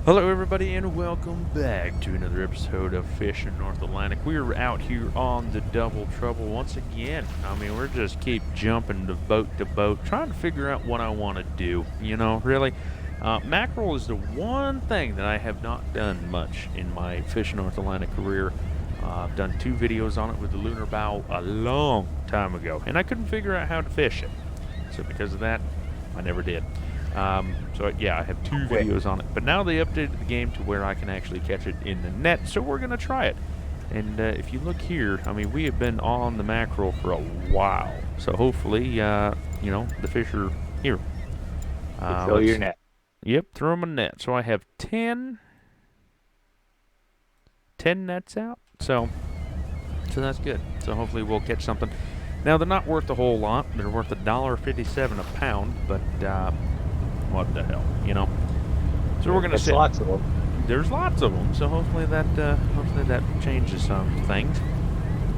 Hello everybody and welcome back to another episode of Fishing North Atlantic. We're out here on the Double Trouble once again. I mean, we're just keep jumping to boat, trying to figure out what I want to do. You know, really. Mackerel is the one thing that I have not done much in my Fishing North Atlantic career. I've done 2 videos on it with the lunar bow a long time ago, and I couldn't figure out how to fish it. So because of that, I never did. So yeah, I have 2 videos on it, but now they updated the game to where I can actually catch it in the net, so we're going to try it. And if you look here, I mean, we have been on the mackerel for a while, so hopefully, you know, the fish are here. Fill your net. Yep, throw them a net. So I have 10 nets out, so that's good. So hopefully we'll catch something. Now, they're not worth a whole lot. They're worth $1.57 a pound, but what the hell, you know? So we're gonna set. Lots of them. There's lots of them. So hopefully that changes some things.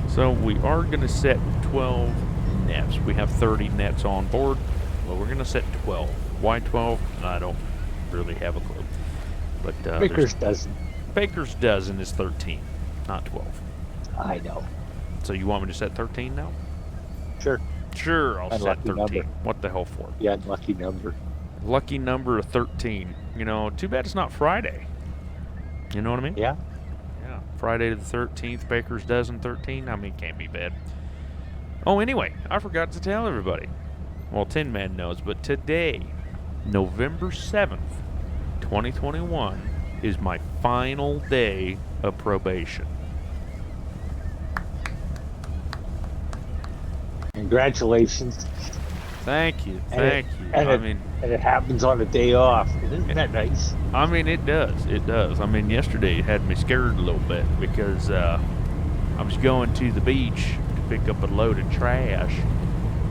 So we are gonna set 12 nets. We have 30 nets on board. Well, we're gonna set 12. Why 12? I don't really have a clue. But Baker's dozen. Baker's dozen is 13, not 12. I know. So you want me to set 13 now? Sure. Sure, I'll set 13. Number. What the hell for? Yeah, lucky number. Lucky number of 13. You know, too bad it's not Friday. You know what I mean? Yeah. Yeah. Friday the 13th, Baker's dozen 13. I mean, can't be bad. Oh, anyway, I forgot to tell everybody. Well, Tinman knows, but today, November 7th, 2021, is my final day of probation. Congratulations. Thank you. And it happens on a day off. Isn't that nice? I mean, it does. It does. I mean, yesterday it had me scared a little bit because I was going to the beach to pick up a load of trash.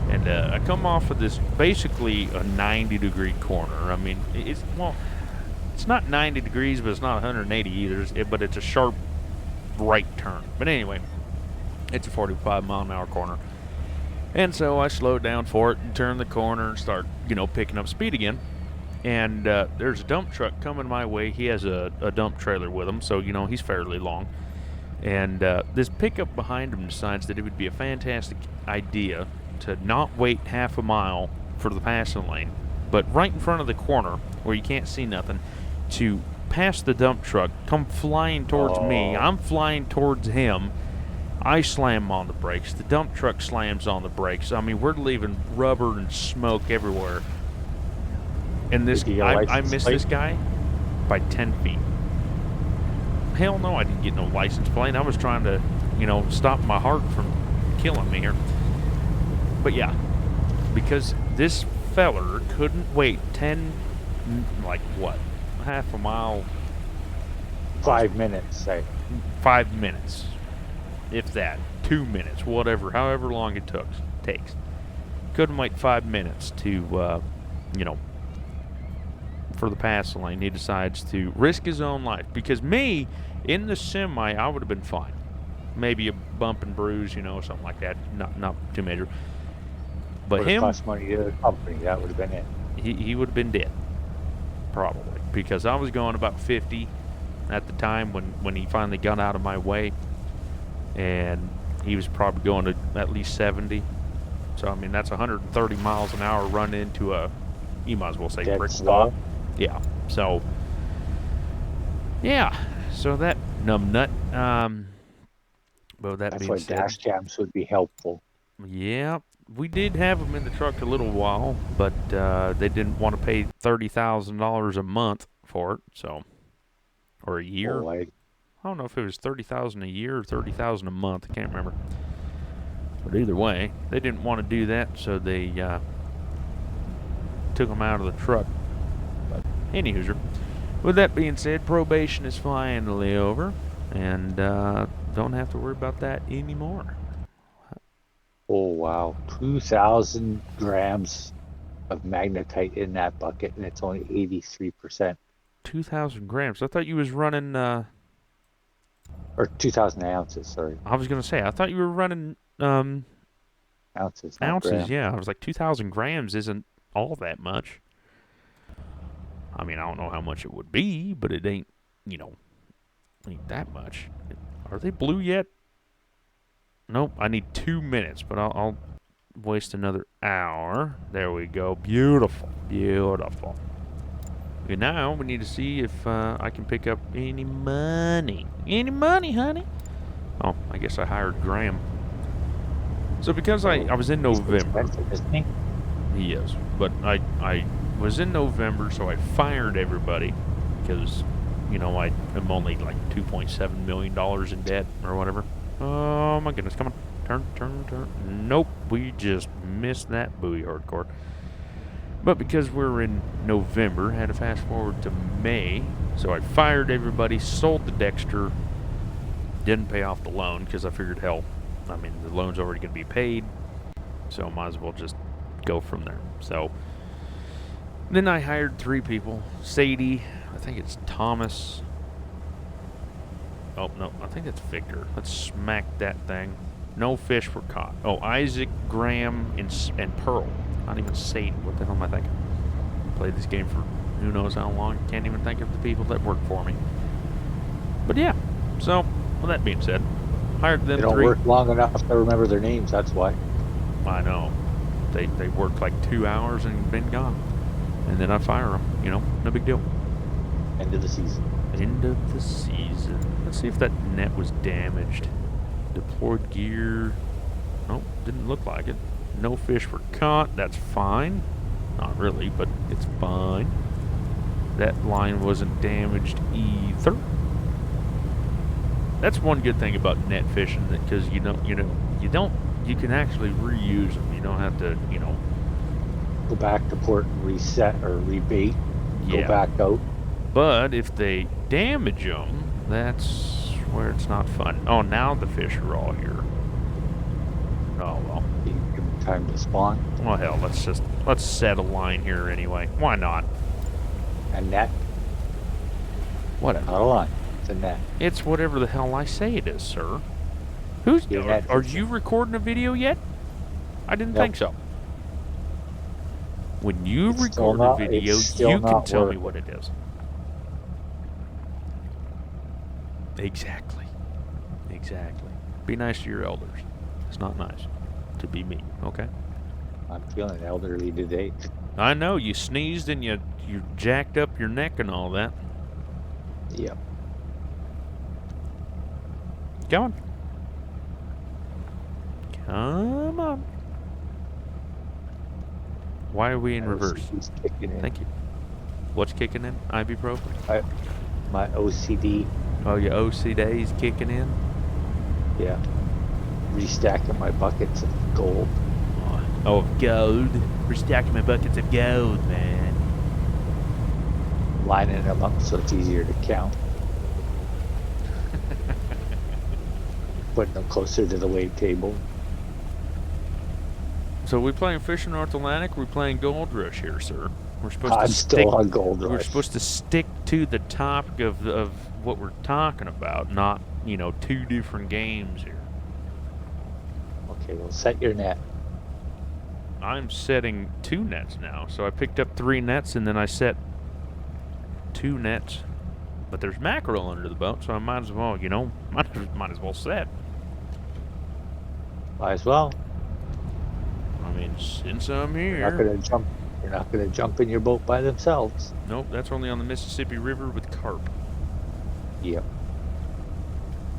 And I come off of this basically a 90-degree corner. I mean, it's not 90 degrees, but it's not 180 either. But it's a sharp right turn. But anyway, it's a 45-mile-an-hour corner. And so I slowed down for it and turned the corner and start, you know, picking up speed again. And there's a dump truck coming my way. He has a dump trailer with him, so, you know, he's fairly long. And this pickup behind him decides that it would be a fantastic idea to not wait half a mile for the passing lane, but right in front of the corner where you can't see nothing, to pass the dump truck, come flying towards me. I'm flying towards him. I slam on the brakes. The dump truck slams on the brakes. I mean, we're leaving rubber and smoke everywhere. And this, I missed this guy by 10 feet. Hell no, I didn't get no license plate. I was trying to, you know, stop my heart from killing me here. But yeah, because this feller couldn't wait 10, like what, half a mile? 5 minutes, say. 5 minutes. If that, 2 minutes, whatever, however long it takes. Couldn't wait 5 minutes to, you know, for the pass lane. He decides to risk his own life. Because me, in the semi, I would have been fine. Maybe a bump and bruise, you know, something like that. Not too major. But him, cost money to the company. That would have been it. He would have been dead, probably, because I was going about 50 at the time when he finally got out of my way. And he was probably going to at least 70. So, I mean, that's 130 miles an hour run into a, you might as well say, brick wall. Yeah. So, yeah. So that numbnut. Well, that That's being why said, dash cams would be helpful. Yeah. We did have them in the truck a little while, but they didn't want to pay $30,000 a month for it, so, or a year. I don't know if it was $30,000 a year or $30,000 a month. I can't remember. But either way, they didn't want to do that, so they took them out of the truck. But anywho, with that being said, probation is finally over, and don't have to worry about that anymore. Oh, wow. 2,000 grams of magnetite in that bucket, and it's only 83%. 2,000 grams. I thought you was running... Or 2,000 ounces, sorry. I was going to say, I thought you were running... ounces, yeah. I was like, 2,000 grams isn't all that much. I mean, I don't know how much it would be, but it ain't, ain't that much. Are they blue yet? Nope, I need 2 minutes, but I'll waste another hour. There we go. Beautiful. Beautiful. Okay, now we need to see if I can pick up any money. Any money, honey? Oh, I guess I hired Graham. So because I was in He's November. expensive, isn't he? He is. But I was in November, so I fired everybody because, I am only like $2.7 million in debt or whatever. Oh my goodness, come on. Turn. Nope, we just missed that buoy hardcore. But because we're in November, had to fast forward to May, so I fired everybody, sold the Dexter, didn't pay off the loan because I figured, hell, I mean, the loan's already going to be paid, so might as well just go from there. So then I hired 3 people. Sadie, I think it's Thomas. Oh, no, I think it's Victor. Let's smack that thing. No fish were caught. Oh, Isaac, Graham, and Pearl. Not even Sadie. What the hell am I thinking? Played this game for who knows how long. Can't even think of the people that work for me. But yeah, so, with that being said, hired them 3. They don't work long enough to remember their names, that's why. I know. They work like 2 hours and been gone. And then I fire them, no big deal. End of the season. End of the season. Let's see if that net was damaged. Deployed gear. Nope, didn't look like it. No fish were caught. That's fine. Not really, but it's fine. That line wasn't damaged either. That's one good thing about net fishing, because you can actually reuse them. You don't have to, Go back to port and reset or rebait. Yeah. Go back out. But if they damage them, that's where it's not fun. Oh, now the fish are all here. Oh well. You give them time to spawn. Well, hell, let's set a line here anyway. Why not? A net, Whatever. not a line. It's a net. It's whatever the hell I say it is, sir. Are you recording a video yet? I didn't think so. When you record a video, you can tell me what it is. Exactly. Be nice to your elders. It's not nice to be mean, okay? I'm feeling elderly today. I know, you sneezed and you jacked up your neck and all that. Yep. Come on. Why are we in reverse? OCD's kicking in. Thank you. What's kicking in? Ibuprofen? My OCD. Oh, your OCD's kicking in? Yeah. Restacking my buckets of gold. Oh, of gold. We're stacking my buckets of gold, man. Lining them up so it's easier to count. Putting them closer to the wave table. So we playing Fishing North Atlantic? We're playing Gold Rush here, sir. I'm still on Gold Rush. We're supposed to stick to the topic of what we're talking about, not, 2 different games here. Okay, well, set your net. I'm setting 2 nets now. So I picked up 3 nets and then I set 2 nets. But there's mackerel under the boat, so I might as well, might as well set. Might as well. I mean, since I'm here. You're not gonna jump in your boat by themselves. Nope, that's only on the Mississippi River with carp. Yep.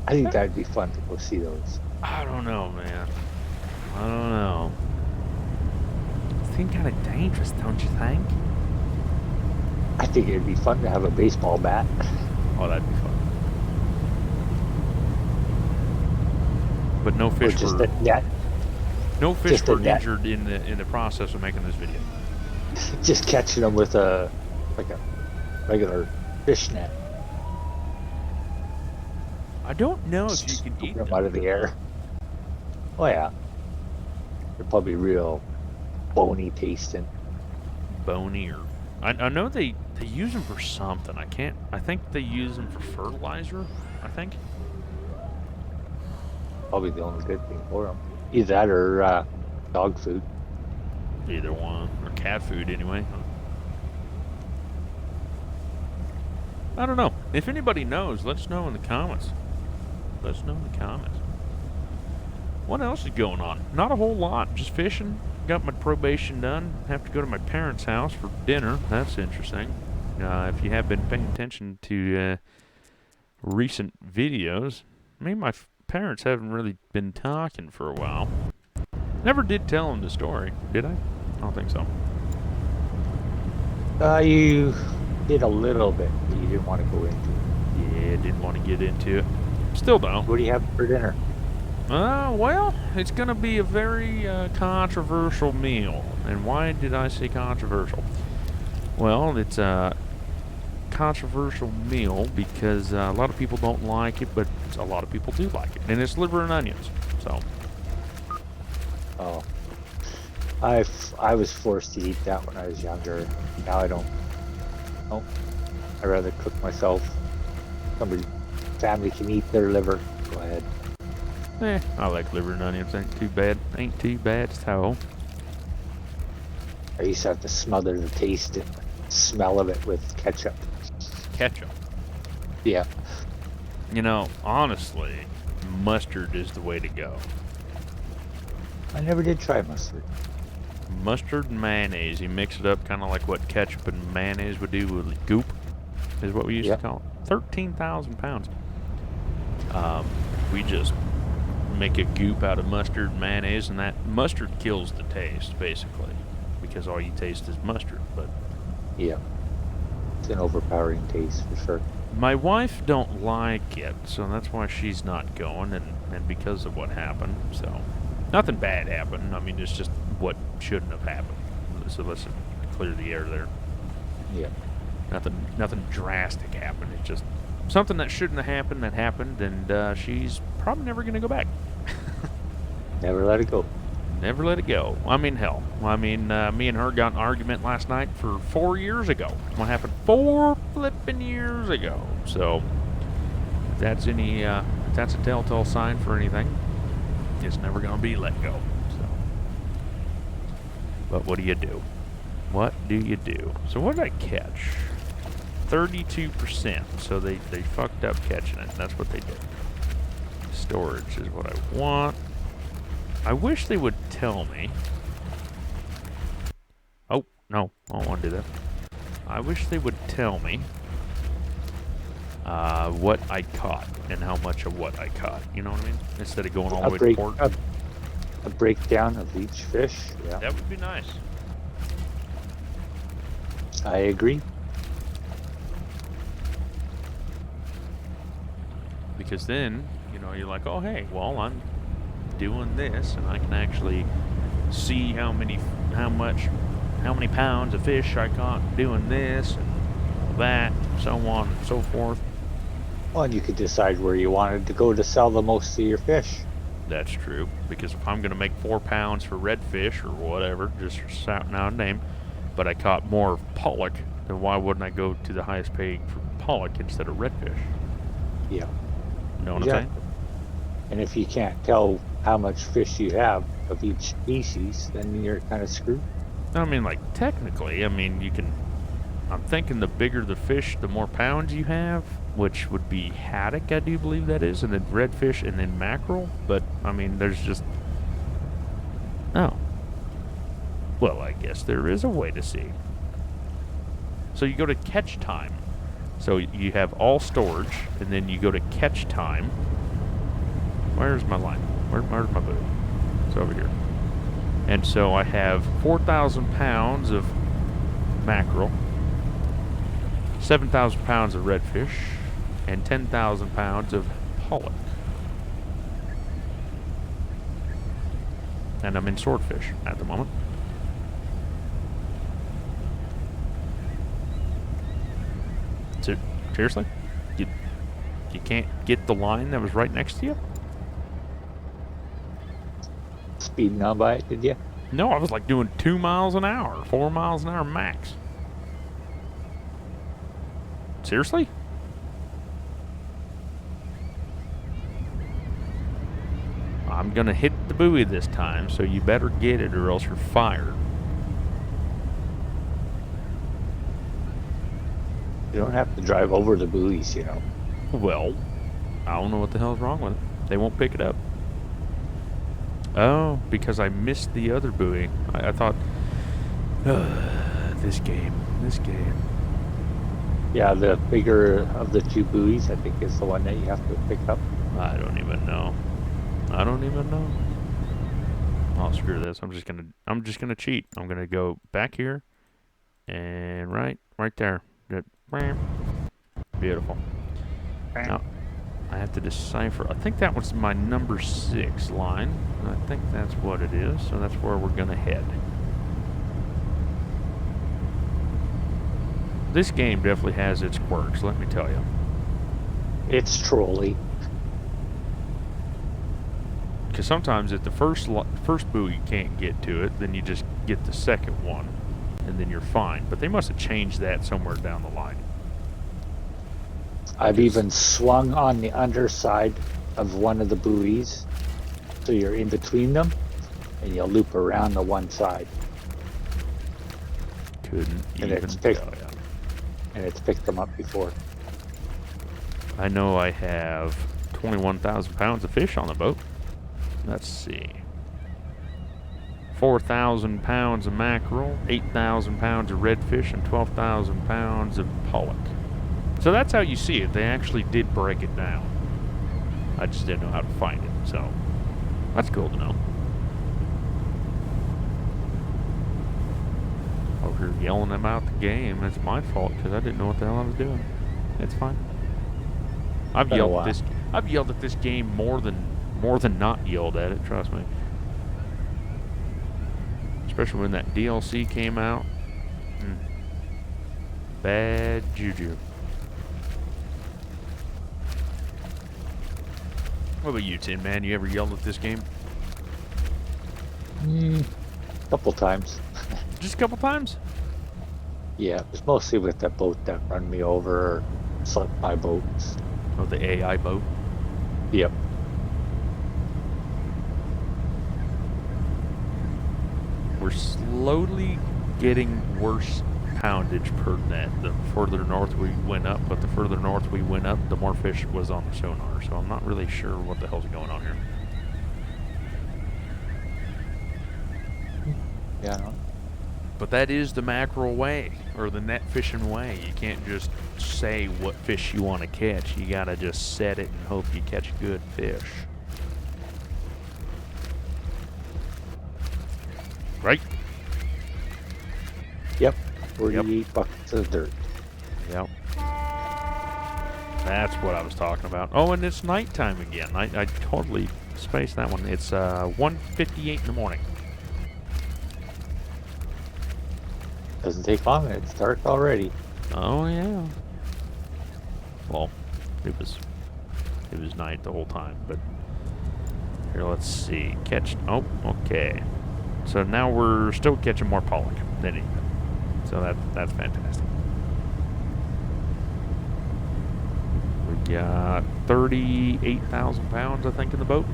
I think that'd be fun to go see those. I don't know, man. I don't know. Seem kind of dangerous, don't you think? I think it'd be fun to have a baseball bat. Oh, that'd be fun. But no Or fish just were a net. no fish just a were net. injured in the process of making this video. Just catching them with a regular fish net. I don't know if you can eat them them. out of the air. Oh yeah. They're probably real bony tasting. Bony or I know they use them for something. I think they use them for fertilizer. I think. Probably the only good thing for them. Either that or dog food. Either one or cat food anyway. I don't know. If anybody knows, let us know in the comments. Let us know in the comments. What else is going on? Not a whole lot. Just fishing. Got my probation done. Have to go to my parents' house for dinner. That's interesting. If you have been paying attention to recent videos, me and my parents haven't really been talking for a while. Never did tell them the story, did I? I don't think so. You did a little bit, but you didn't want to go into it. Yeah, didn't want to get into it. Still don't. What do you have for dinner? Well, it's going to be a very controversial meal. And why did I say controversial? Well, it's a controversial meal because a lot of people don't like it, but a lot of people do like it. And it's liver and onions. So. Oh, I was forced to eat that when I was younger. Now I don't. Oh, I'd rather cook myself. Family can eat their liver. Go ahead. I like liver and onions. Ain't too bad. Ain't too bad. So. I used to have to smother the taste and smell of it with ketchup. Ketchup. Yeah. You know, honestly, mustard is the way to go. I never did try mustard. Mustard and mayonnaise. You mix it up kind of like what ketchup and mayonnaise would do with goop, is what we used to call it. 13,000 pounds. We just make a goop out of mustard and mayonnaise, and that mustard kills the taste, basically, because all you taste is mustard. But yeah, it's an overpowering taste for sure. My wife don't like it, so that's why she's not going, and because of what happened. So nothing bad happened. I mean, it's just what shouldn't have happened. So let's clear the air there. Yeah. Nothing drastic happened. It's just something that shouldn't have happened that happened, and she's probably never going to go back. Never let it go. Never let it go. I mean, hell. me and her got in an argument last night for 4 years ago. What happened 4 flipping years ago. So, if that's a telltale sign for anything, it's never going to be let go. So, but what do you do? What do you do? So what did I catch? 32%. So they fucked up catching it. That's what they did. Storage is what I want. I wish they would tell me. Oh, no. I don't want to do that. I wish they would tell me what I caught and how much of what I caught. You know what I mean? Instead of going all the way to port. A breakdown of each fish. Yeah. That would be nice. I agree. Because then, you're like, oh, hey, well, I'm doing this, and I can actually see how many pounds of fish I caught doing this, and that, so on and so forth. Well, and you could decide where you wanted to go to sell the most of your fish. That's true, because if I'm going to make 4 pounds for redfish or whatever, just shouting out a name, but I caught more pollock, then why wouldn't I go to the highest paying for pollock instead of redfish? Yeah. You know what I'm saying? And if you can't tell how much fish you have of each species, then you're kind of screwed. I mean, like, technically, I'm thinking the bigger the fish, the more pounds you have, which would be haddock, I do believe that is, and then redfish, and then mackerel. But, I mean, there's just... Oh. Well, I guess there is a way to see. So you go to catch time. So you have all storage, and then you go to catch time. Where's my line? Where's my boat? It's over here. And so I have 4,000 pounds of mackerel, 7,000 pounds of redfish, and 10,000 pounds of pollock. And I'm in swordfish at the moment. Seriously? You can't get the line that was right next to you? Speeding on by it, did you? No, I was like doing 2 miles an hour, 4 miles an hour max. Seriously? I'm gonna hit the buoy this time, so you better get it or else you're fired. You don't have to drive over the buoys, you know. Well, I don't know what the hell's wrong with it. They won't pick it up. Oh, because I missed the other buoy. I thought, this game. Yeah, the bigger of the two buoys, I think, is the one that you have to pick up. I don't even know. Oh, screw this. I'm just gonna cheat. I'm gonna go back here and right there. Beautiful. Now I have to decipher. I think that was my number 6 line. I think that's what it is. So that's where we're gonna head. This game definitely has its quirks, let me tell you. It's trolly. Because sometimes if the first buoy can't get to it, then you just get the second one, and then you're fine. But they must have changed that somewhere down the line. I've even swung on the underside of one of the buoys, so you're in between them, and you'll loop around the one side. Couldn't And even it's picked, tell ya. and it's picked them up before. I know I have 21,000 pounds of fish on the boat. Let's see. 4,000 pounds of mackerel, 8,000 pounds of redfish, and 12,000 pounds of pollock. So that's how you see it. They actually did break it down. I just didn't know how to find it, so that's cool to know. Over here yelling about the game. It's my fault because I didn't know what the hell I was doing. It's fine. I've yelled at this game more than not yelled at it, trust me. Especially when that DLC came out. Bad juju. What about you, Tin Man? You ever yelled at this game? Couple times. Just a couple times? Yeah, it was mostly with that boat that run me over or slipped my boats. Oh, the AI boat? Yep. We're slowly getting worse poundage per net the further north we went up, but the further north we went up, the more fish was on the sonar, so I'm not really sure what the hell's going on here. Yeah. But that is the mackerel way, or the net fishing way. You can't just say what fish you want to catch. You gotta just set it and hope you catch good fish. Right? Yep. 48 buckets of dirt. Yep. That's what I was talking about. Oh, and it's nighttime again. I totally spaced that one. It's 1:58 in the morning. Doesn't take long. It's dark already. Oh yeah. Well, it was night the whole time, but here, let's see. Oh, okay. So now we're still catching more pollock than anything. So that's fantastic. We got 38,000 pounds, I think, in the boat.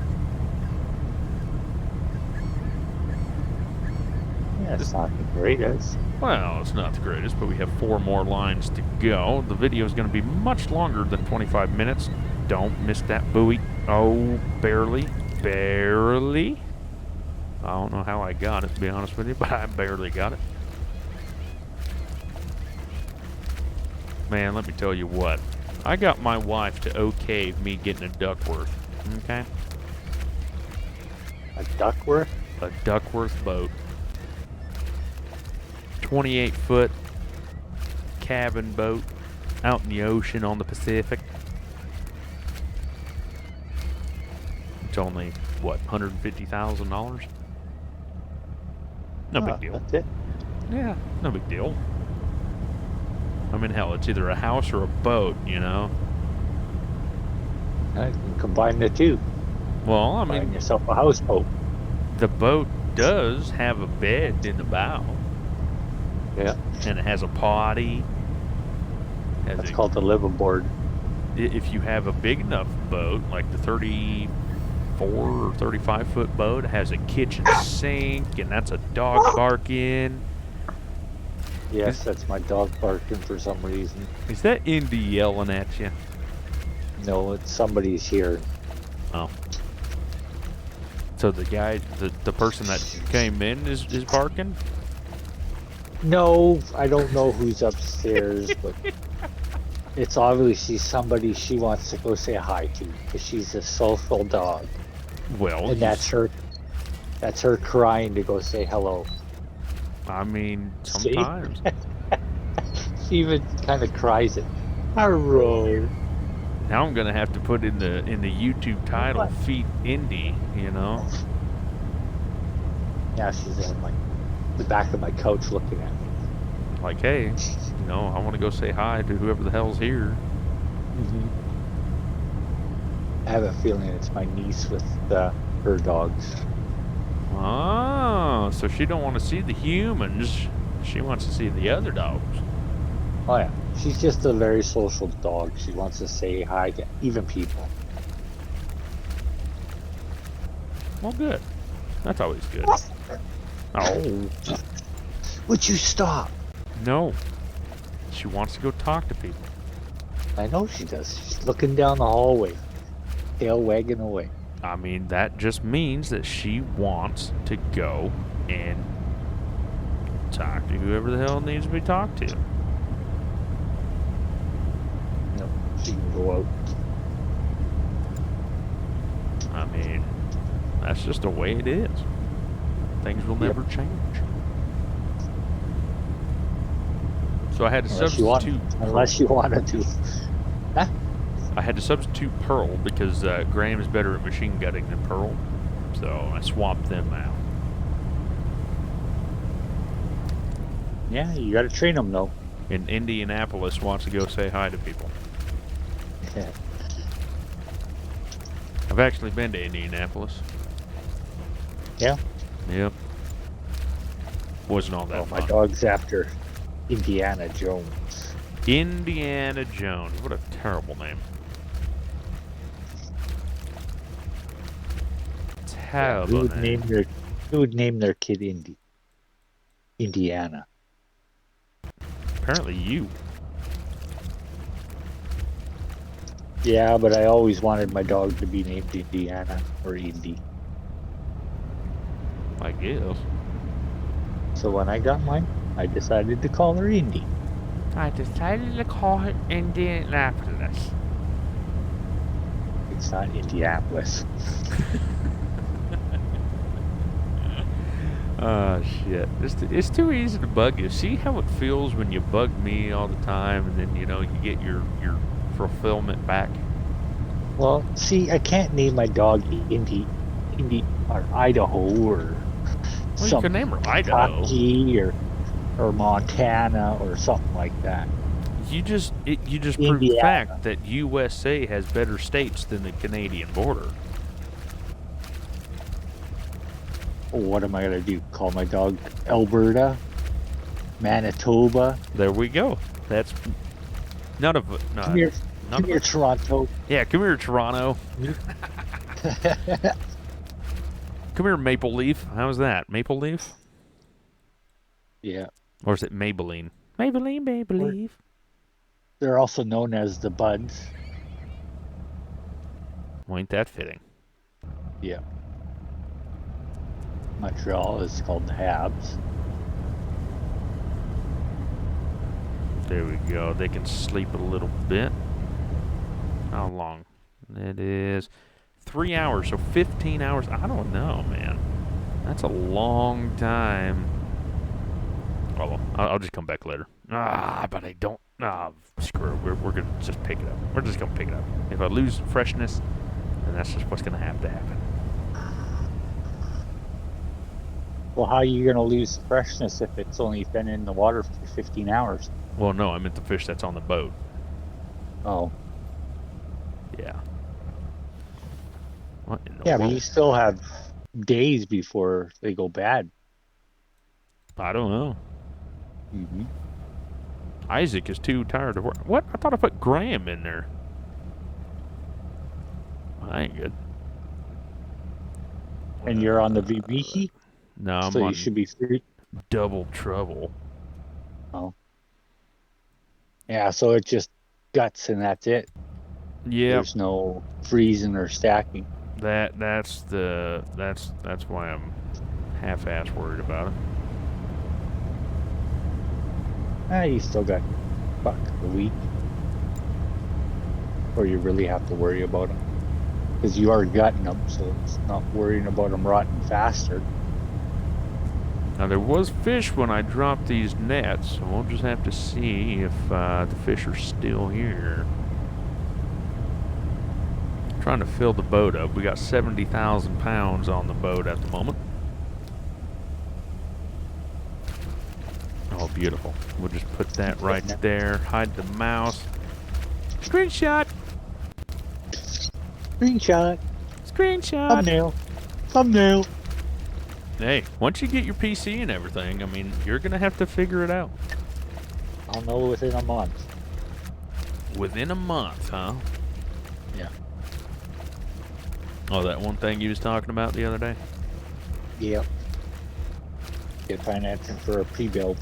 Yeah, it's not great. Well, it's not the greatest, but we have 4 more lines to go. The video is going to be much longer than 25 minutes. Don't miss that buoy. Oh, barely. Barely. I don't know how I got it, to be honest with you, but I barely got it. Man, let me tell you what. I got my wife to okay me getting a Duckworth. Okay? A Duckworth? A Duckworth boat. 28-foot cabin boat out in the ocean on the Pacific. It's only, what, $150,000? No big deal. That's it. Yeah, no big deal. I mean, hell, it's either a house or a boat, you know? I can combine the two. Well, I Find mean, yourself a houseboat. the boat does have a bed in the bow. Yeah. And it has a potty. That's called the liveaboard. If you have a big enough boat, like the 34 or 35-foot boat, it has a kitchen sink, and that's a dog bark in. Yes, that's my dog barking for some reason. Is that Indy yelling at you? No, it's somebody's here. Oh. So the guy, the person that came in is barking? No, I don't know who's upstairs, but it's obviously somebody she wants to go say hi to because she's a social dog. Well, And that's her crying to go say hello. I mean, See? sometimes. She even kind of cries it. Hello. Now I'm gonna have to put in the YouTube title, What? "Feed Indy." You know, Yeah, she's on the back of my couch looking at me. like, hey, I want to go say hi to whoever the hell's here. Hmm. I have a feeling it's my niece with her dogs. Oh, so she don't want to see the humans. She wants to see the other dogs. Oh yeah, she's just a very social dog. She wants to say hi to even people. Well, good. That's always good. Oh, Would you stop? no. She wants to go talk to people. I know she does. She's looking down the hallway, tail wagging away. I mean, that just means that she wants to go and talk to whoever the hell needs to be talked to. You know, she can go out. I mean, that's just the way it is. Things will Yep. never change. So I had to Unless you want, substitute. unless you wanted to. Huh? I had to substitute Pearl because Graham is better at machine gutting than Pearl, so I swapped them out. Yeah, you got to train them though. And Indianapolis wants to go say hi to people. I've actually been to Indianapolis. Yeah. Yep. Wasn't all that Oh, my fun. dog's after Indiana Jones. Indiana Jones. What a terrible name. Yeah, Terrible name. who would name their kid Indiana? Apparently you. Yeah, but I always wanted my dog to be named Indiana or Indy. I guess. So when I got mine, I decided to call her Indy. I decided to call her Indianapolis. It's not Indianapolis. Oh shit! It's too easy to bug you. See how it feels when you bug me all the time, and then you get your fulfillment back. Well, see, I can't name my dog Indy, or Idaho, or Well, you some can name her Idaho. Kentucky, or Montana, or something like that. You just prove the Indiana. fact that USA has better states than the Canadian border. What am I gonna do? Call my dog Alberta, Manitoba? There we go. That's none of it. Come here, None of come here, it. Toronto. Yeah, come here, Toronto. Come here, Maple Leaf. How's that? Maple Leaf? Yeah, Or is it Maybelline? Maybelline, Maple Or- Leaf. they're also known as the Buds. Well, ain't that fitting? Yeah. Montreal is called the Habs. There we go. They can sleep a little bit. How long? It is 3 hours, so 15 hours. I don't know, man. That's a long time. Oh, well, I'll just come back later. But I don't. Screw it. We're going to just pick it up. We're just going to pick it up. If I lose freshness, then that's just what's going to have to happen. Well, how are you gonna lose the freshness if it's only been in the water for 15 hours? Well, no, I meant the fish that's on the boat. Oh, Yeah. What in the yeah, but world? you still have days before they go bad. I don't know. Mm-hmm. Isaac is too tired to work. What? I thought I put Graham in there. I ain't good. And you're on the VBC, No, I'm so you on should be free. double trouble. Oh, Yeah, so it's just guts and that's it. Yep. There's no freezing or stacking. That's why I'm half-ass worried about it. You still got a week before you really have to worry about them because you are gutting them, so it's not worrying about them rotting faster. Now there was fish when I dropped these nets, so we'll just have to see if the fish are still here. Trying to fill the boat up. We got 70,000 pounds on the boat at the moment. Oh, beautiful. We'll just put that right there. Hide the mouse. Screenshot. Screenshot. Screenshot. Thumbnail. Thumbnail. Hey, once you get your PC and everything, I mean, you're going to have to figure it out. I'll know within a month. Within a month, huh? Yeah. Oh, that one thing you was talking about the other day? Yep. Get financing for a pre-build.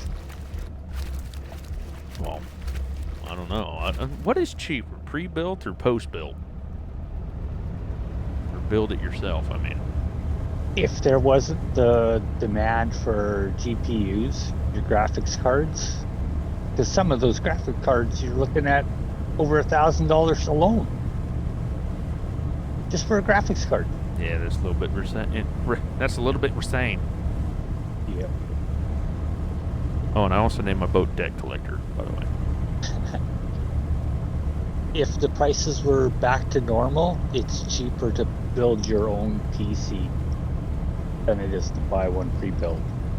Well, I don't know. What is cheaper, pre-built or post-built? Or build it yourself, I mean. If there wasn't the demand for GPUs, your graphics cards, because some of those graphic cards you're looking at over $1,000 alone, just for a graphics card. Yeah, that's a little bit that's a little bit insane. Yep. Oh, and I also named my boat Debt Collector, by the way. If the prices were back to normal, it's cheaper to build your own PC than it is to buy one pre-built.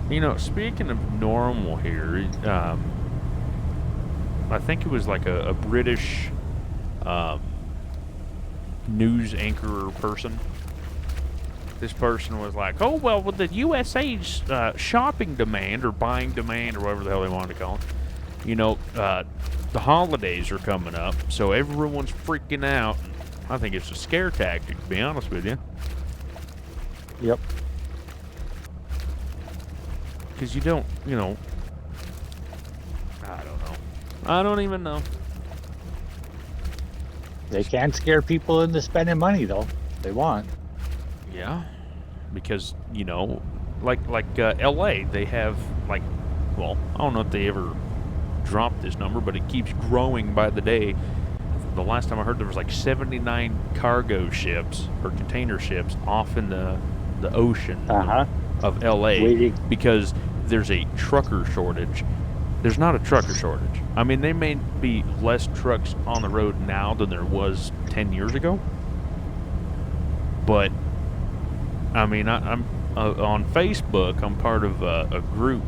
You know, speaking of normal here, I think it was like a British news anchor person. This person was like, oh, well, with the USA's shopping demand or buying demand or whatever the hell they wanted to call it, you know, the holidays are coming up, so everyone's freaking out. I think it's a scare tactic, to be honest with you. Yep. Because you don't, you know, I don't know. I don't even know. They can scare people into spending money, though. If they want. Yeah, because, you know, like LA, they have, like, well, I don't know if they ever dropped this number, but it keeps growing by the day. The last time I heard, there was like 79 cargo ships or container ships off in the ocean of LA because there's a trucker shortage. There's not a trucker shortage. I mean, there may be less trucks on the road now than there was 10 years ago. But, I mean, I'm on Facebook, I'm part of a group,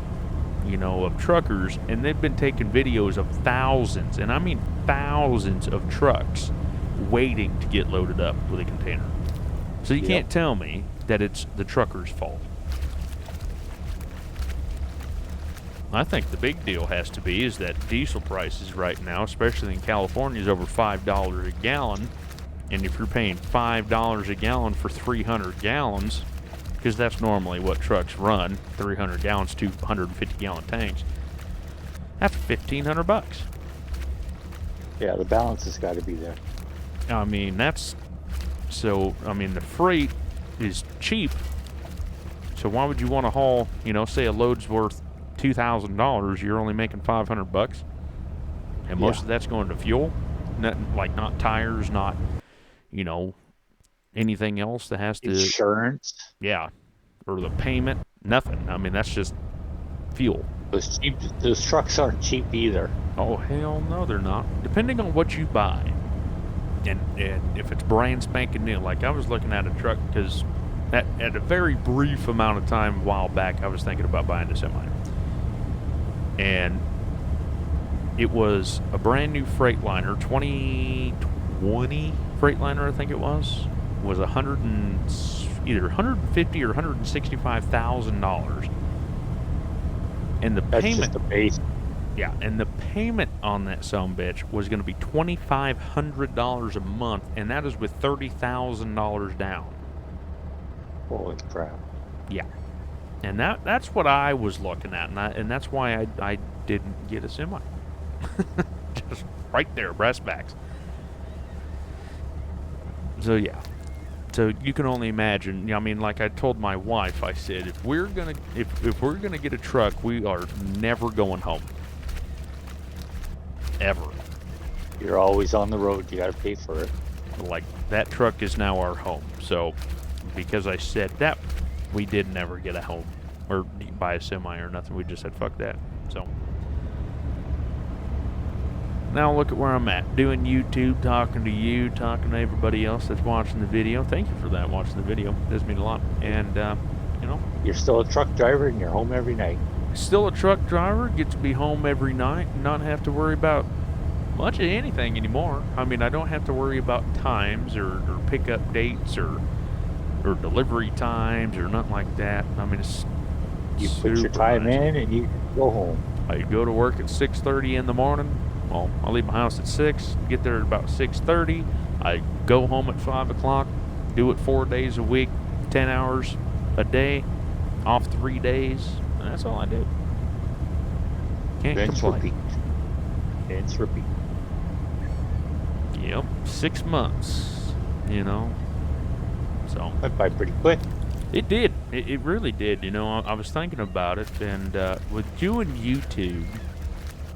you know, of truckers, and they've been taking videos of thousands, and I mean thousands of trucks waiting to get loaded up with a container. So you can't tell me that it's the trucker's fault. I think the big deal has to be is that diesel prices right now, especially in California, is over $5 a gallon. And if you're paying $5 a gallon for 300 gallons, because that's normally what trucks run, 300 gallons, 250-gallon tanks, that's $1,500. Yeah, the balance has got to be there. I mean, I mean, the freight is cheap. So why would you want to haul, you know, say a load's worth $2,000, you're only making $500, and most of that's going to fuel, not tires, not, you know, anything else that has to insurance. Yeah, or the payment, nothing. I mean, that's just fuel. Those trucks aren't cheap either. Oh hell no, they're not. Depending on what you buy, and if it's brand spanking new. Like I was looking at a truck because at a very brief amount of time a while back, I was thinking about buying a semi. And it was a brand new Freightliner, 2020 Freightliner, I think it was either $150,000 or $165,000. And the That's payment, just the base. yeah, and the payment on that sumbitch was going to be $2,500 a month, and that is with $30,000 down. Holy crap! Yeah. And that's what I was looking at, and that's why I didn't get a semi. Just right there, brass backs. So yeah. So you can only imagine. I mean, like I told my wife, I said, if we're gonna get a truck, we are never going home. Ever. You're always on the road. You got to pay for it. Like, that truck is now our home. So, because I said that, we did never get a home or buy a semi or nothing. We just said, fuck that. So, now look at where I'm at. Doing YouTube, talking to you, talking to everybody else that's watching the video. Thank you for that, watching the video. It does mean a lot. And, you know. You're still a truck driver and you're home every night. Still a truck driver. Get to be home every night and not have to worry about much of anything anymore. I mean, I don't have to worry about times or pickup dates or delivery times or nothing like that. I mean, it's you put your time in and you go home. I go to work at 6:30 in the morning. Well, I leave my house at 6, get there at about 6:30. I go home at 5 o'clock, do it 4 days a week, 10 hours a day, off 3 days, and that's all I do. Can't complain. Rinse, repeat. Yep, 6 months, you know. So Went by pretty quick. It did. It really did. You know, I was thinking about it, and with doing YouTube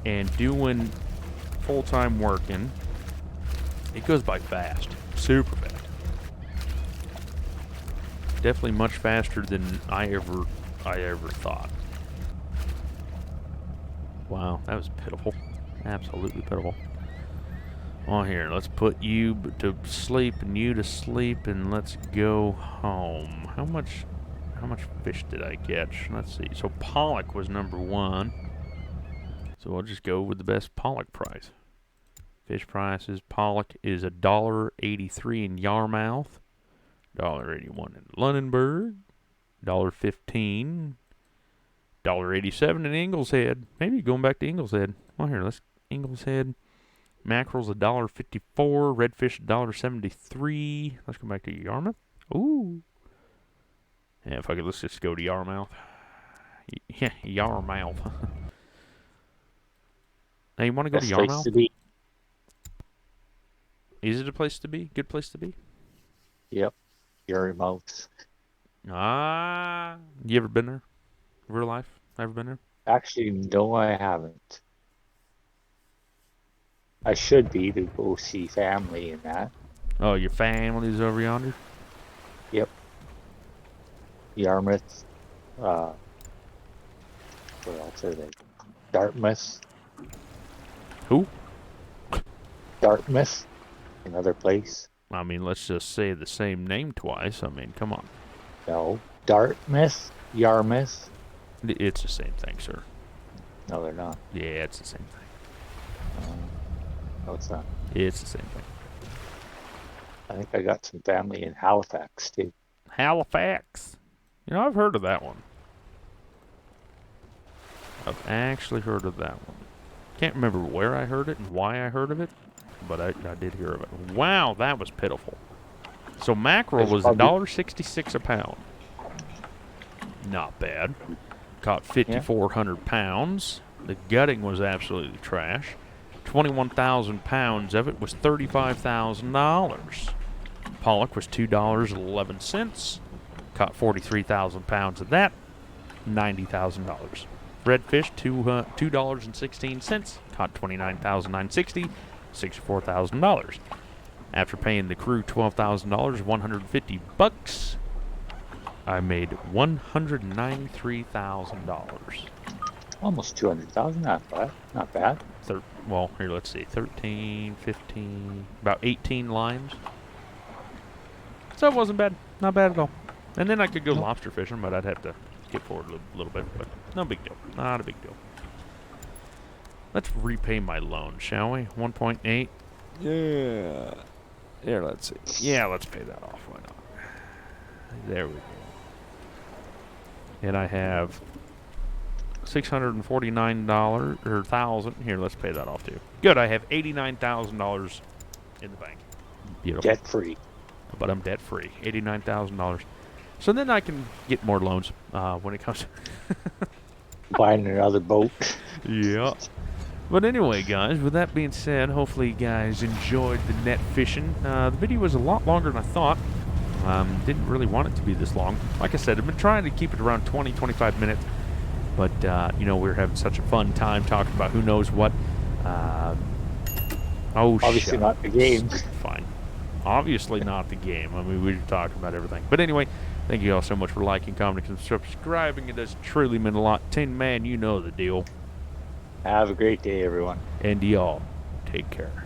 and doing full-time working, it goes by fast, super fast. Definitely much faster than I ever thought. Wow, that was pitiful. Absolutely pitiful. On here, let's put you to sleep and you to sleep, and let's go home. How much fish did I catch? Let's see. So pollock was number 1. So I'll just go with the best pollock price. Fish prices: pollock is $1.83 in Yarmouth, $1.81 in Lunenburg, $1.15, $1.87 in Ingleshead. Maybe going back to Ingleshead. Well, here, let's Ingleshead. Mackerel's $1.54, redfish $1.73. Let's go back to Yarmouth. Ooh. Yeah, fuck it, let's just go to Yarmouth. Yeah, Yarmouth. Hey, you want to go to Yarmouth? Place to be. Is it a place to be? Good place to be? Yep. Yarmouth. You ever been there? Real life? Ever been there? Actually, no, I haven't. I should be to go see family and that. Oh, your family's over yonder? Yep. Yarmouth. Where else are they? Dartmouth. Who? Dartmouth. Another place. I mean, let's just say the same name twice. I mean, come on. No. Dartmouth. Yarmouth. It's the same thing, sir. No, they're not. Yeah, it's the same thing. No, it's not. It's the same thing. I think I got some family in Halifax, too. Halifax. You know, I've heard of that one. I've actually heard of that one. Can't remember where I heard it and why I heard of it, but I did hear of it. Wow, that was pitiful. So mackerel was $1.66 a pound. Not bad. Caught 5,400 pounds. The gutting was absolutely trash. 21,000 pounds of it was $35,000. Pollock was $2.11. Caught 43,000 pounds of that. $90,000. Redfish, $2.16. Caught 29,960. $64,000. After paying the crew $12,000, $150, I made $193,000. Almost 200,000. Not bad. Not bad. Well, here, let's see. 13, 15, about 18 lines. So it wasn't bad. Not bad at all. And then I could go lobster fishing, but I'd have to skip forward a little bit. But no big deal. Not a big deal. Let's repay my loan, shall we? 1.8. Yeah. Here, let's see. Yeah, let's pay that off. Why not? There we go. And I have $649 or $1,000. Here, let's pay that off too. Good. I have $89,000 in the bank. Beautiful. Debt free. But I'm debt free. $89,000. So then I can get more loans when it comes. Buying another boat. Yeah. But anyway, guys, with that being said, hopefully you guys enjoyed the net fishing. The video was a lot longer than I thought. Didn't really want it to be this long. Like I said, I've been trying to keep it around 20, 25 minutes. But, you know, we're having such a fun time talking about who knows what. Obviously not the game. Fine. Obviously not the game. I mean, we were talking about everything. But anyway, thank you all so much for liking, commenting, and subscribing. It does truly mean a lot. Tin Man, you know the deal. Have a great day, everyone. And y'all, take care.